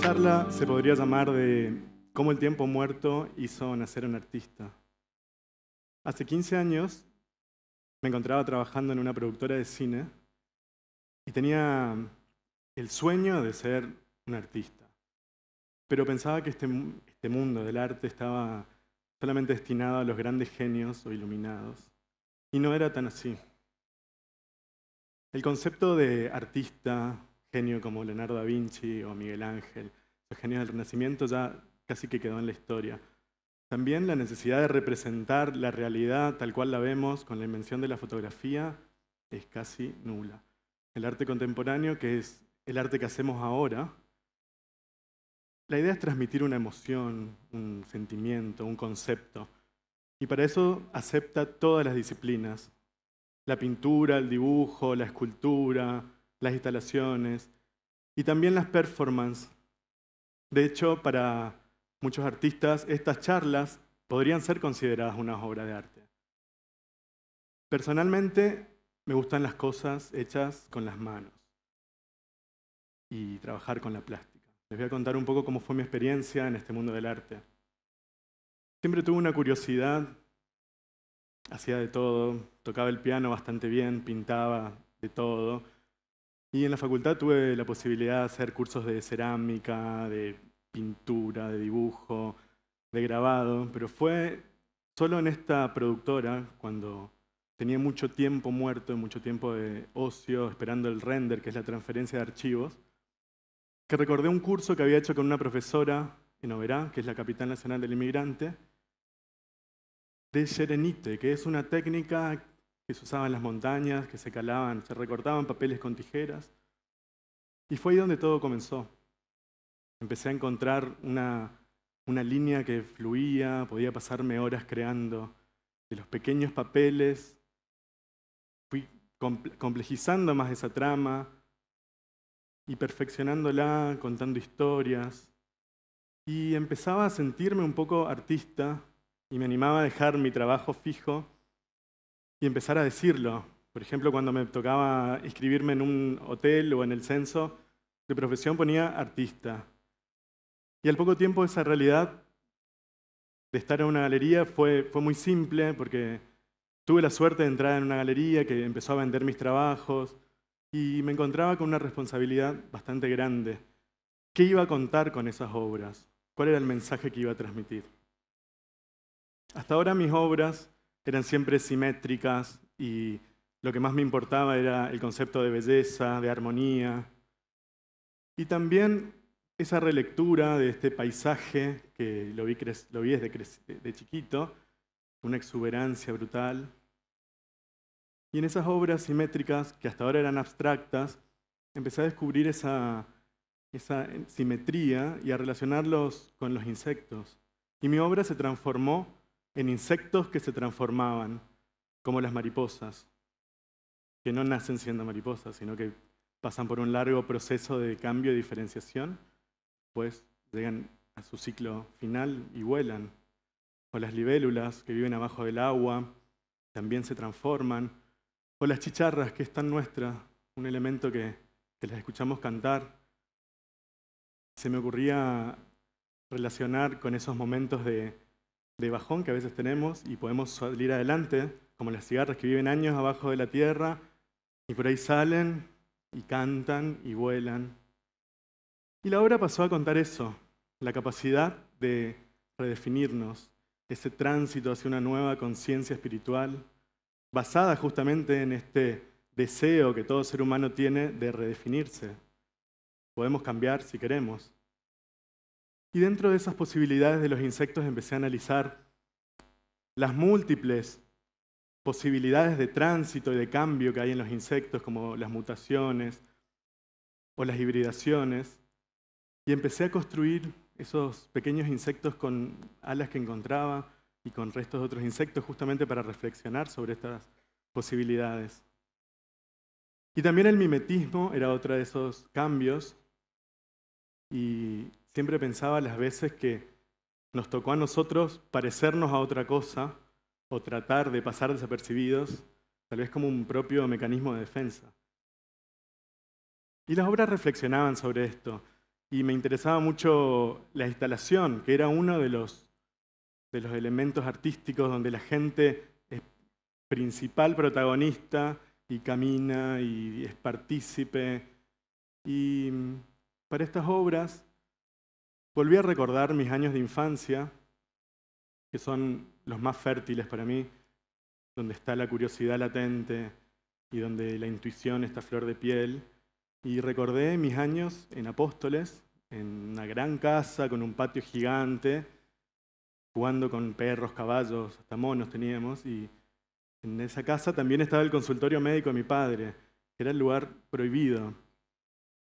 charla se podría llamar de cómo el tiempo muerto hizo nacer un artista. Hace 15 años me encontraba trabajando en una productora de cine y tenía el sueño de ser un artista. Pero pensaba que este mundo del arte estaba solamente destinado a los grandes genios o iluminados. Y no era tan así. El concepto de artista, genio como Leonardo da Vinci o Miguel Ángel, los genios del Renacimiento ya casi que quedó en la historia. También la necesidad de representar la realidad tal cual la vemos con la invención de la fotografía es casi nula. El arte contemporáneo, que es el arte que hacemos ahora, la idea es transmitir una emoción, un sentimiento, un concepto. Y para eso acepta todas las disciplinas. La pintura, el dibujo, la escultura, las instalaciones y también las performances. De hecho, para muchos artistas, estas charlas podrían ser consideradas una obra de arte. Personalmente, me gustan las cosas hechas con las manos y trabajar con la plástica. Les voy a contar un poco cómo fue mi experiencia en este mundo del arte. Siempre tuve una curiosidad, hacía de todo, tocaba el piano bastante bien, pintaba de todo. Y en la facultad tuve la posibilidad de hacer cursos de cerámica, de pintura, de dibujo, de grabado, pero fue solo en esta productora, cuando tenía mucho tiempo muerto, mucho tiempo de ocio, esperando el render, que es la transferencia de archivos, que recordé un curso que había hecho con una profesora en Oberá, que es la capital nacional del inmigrante, de Serenite, que es una técnica que se usaba en las montañas, que se calaban, se recortaban papeles con tijeras. Y fue ahí donde todo comenzó. Empecé a encontrar una línea que fluía, podía pasarme horas creando. De los pequeños papeles, fui complejizando más esa trama y perfeccionándola, contando historias. Y empezaba a sentirme un poco artista y me animaba a dejar mi trabajo fijo y empezar a decirlo. Por ejemplo, cuando me tocaba inscribirme en un hotel o en el censo, de profesión ponía artista. Y al poco tiempo esa realidad de estar en una galería fue muy simple porque tuve la suerte de entrar en una galería que empezó a vender mis trabajos y me encontraba con una responsabilidad bastante grande. ¿Qué iba a contar con esas obras? ¿Cuál era el mensaje que iba a transmitir? Hasta ahora mis obras eran siempre simétricas y lo que más me importaba era el concepto de belleza, de armonía. Y también esa relectura de este paisaje que lo vi desde chiquito, una exuberancia brutal. Y en esas obras simétricas, que hasta ahora eran abstractas, empecé a descubrir esa simetría y a relacionarlos con los insectos. Y mi obra se transformó en insectos que se transformaban, como las mariposas, que no nacen siendo mariposas, sino que pasan por un largo proceso de cambio y diferenciación, pues llegan a su ciclo final y vuelan. O las libélulas que viven abajo del agua también se transforman. O las chicharras, que es tan nuestra, un elemento que las escuchamos cantar. Se me ocurría relacionar con esos momentos de bajón que a veces tenemos y podemos salir adelante, como las cigarras que viven años abajo de la tierra y por ahí salen y cantan y vuelan. Y la obra pasó a contar eso, la capacidad de redefinirnos, ese tránsito hacia una nueva conciencia espiritual, basada justamente en este deseo que todo ser humano tiene de redefinirse. Podemos cambiar si queremos. Y dentro de esas posibilidades de los insectos empecé a analizar las múltiples posibilidades de tránsito y de cambio que hay en los insectos, como las mutaciones o las hibridaciones, y empecé a construir esos pequeños insectos con alas que encontraba y con restos de otros insectos, justamente para reflexionar sobre estas posibilidades. Y también el mimetismo era otro de esos cambios, y siempre pensaba las veces que nos tocó a nosotros parecernos a otra cosa o tratar de pasar desapercibidos, tal vez como un propio mecanismo de defensa. Y las obras reflexionaban sobre esto y me interesaba mucho la instalación, que era uno de los elementos artísticos donde la gente es principal protagonista y camina y es partícipe. Y para estas obras volví a recordar mis años de infancia, que son los más fértiles para mí, donde está la curiosidad latente y donde la intuición está a flor de piel. Y recordé mis años en Apóstoles, en una gran casa con un patio gigante, jugando con perros, caballos, hasta monos teníamos. Y en esa casa también estaba el consultorio médico de mi padre, que era el lugar prohibido.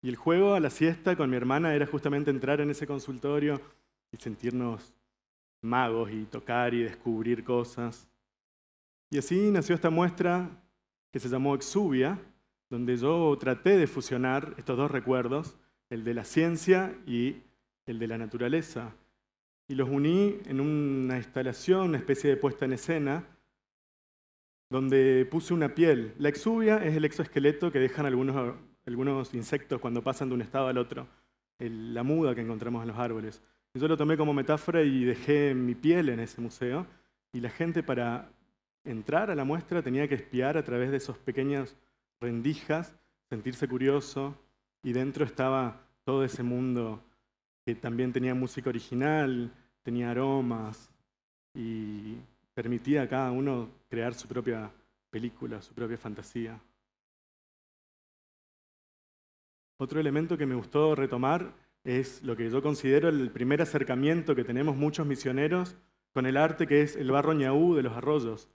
Y el juego a la siesta con mi hermana era justamente entrar en ese consultorio y sentirnos magos y tocar y descubrir cosas. Y así nació esta muestra que se llamó Exuvia, donde yo traté de fusionar estos dos recuerdos, el de la ciencia y el de la naturaleza. Y los uní en una instalación, una especie de puesta en escena, donde puse una piel. La exuvia es el exoesqueleto que dejan algunos insectos cuando pasan de un estado al otro, la muda que encontramos en los árboles. Yo lo tomé como metáfora y dejé mi piel en ese museo, y la gente para entrar a la muestra tenía que espiar a través de esos pequeñas rendijas, sentirse curioso, y dentro estaba todo ese mundo que también tenía música original, tenía aromas, y permitía a cada uno crear su propia película, su propia fantasía. Otro elemento que me gustó retomar es lo que yo considero el primer acercamiento que tenemos muchos misioneros con el arte, que es el barro ñaú de los arroyos.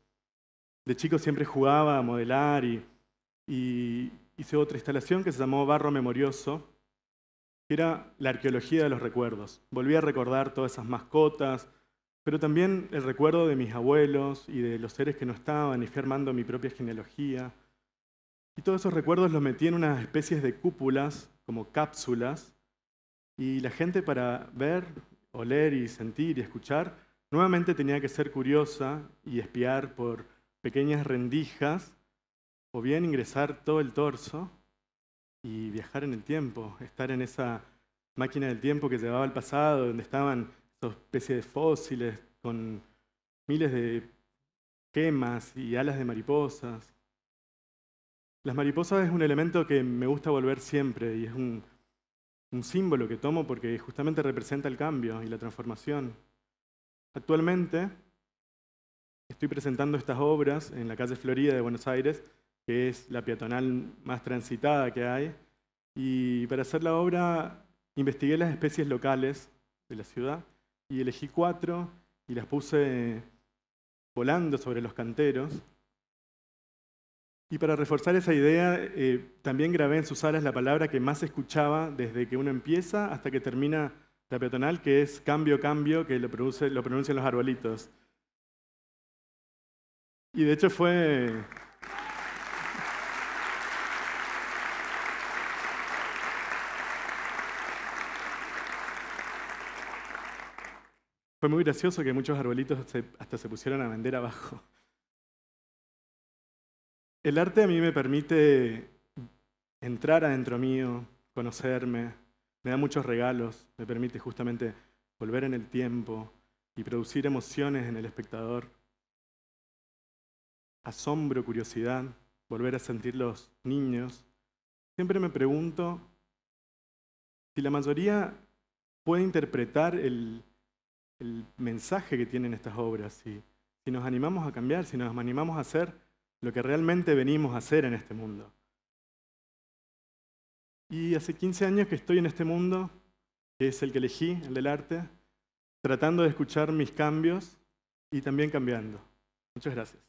De chico siempre jugaba a modelar y hice otra instalación que se llamó Barro Memorioso, que era la arqueología de los recuerdos. Volví a recordar todas esas mascotas, pero también el recuerdo de mis abuelos y de los seres que no estaban, y fui armando mi propia genealogía. Y todos esos recuerdos los metí en unas especies de cúpulas, como cápsulas, y la gente para ver, oler y sentir y escuchar, nuevamente tenía que ser curiosa y espiar por pequeñas rendijas, o bien ingresar todo el torso y viajar en el tiempo, estar en esa máquina del tiempo que llevaba al pasado, donde estaban esas especies de fósiles con miles de gemas y alas de mariposas. Las mariposas es un elemento que me gusta volver siempre y es un símbolo que tomo porque justamente representa el cambio y la transformación. Actualmente estoy presentando estas obras en la calle Florida de Buenos Aires, que es la peatonal más transitada que hay, y para hacer la obra investigué las especies locales de la ciudad y elegí 4 y las puse volando sobre los canteros. Y para reforzar esa idea, también grabé en sus alas la palabra que más se escuchaba desde que uno empieza hasta que termina la peatonal, que es cambio, cambio, que lo pronuncian los arbolitos. Y de hecho fue muy gracioso que muchos arbolitos hasta se pusieron a vender abajo. El arte a mí me permite entrar adentro mío, conocerme, me da muchos regalos, me permite justamente volver en el tiempo y producir emociones en el espectador. Asombro, curiosidad, volver a sentir los niños. Siempre me pregunto si la mayoría puede interpretar el mensaje que tienen estas obras, si nos animamos a cambiar, si nos animamos a hacer lo que realmente venimos a hacer en este mundo. Y hace 15 años que estoy en este mundo, que es el que elegí, el del arte, tratando de escuchar mis cambios y también cambiando. Muchas gracias.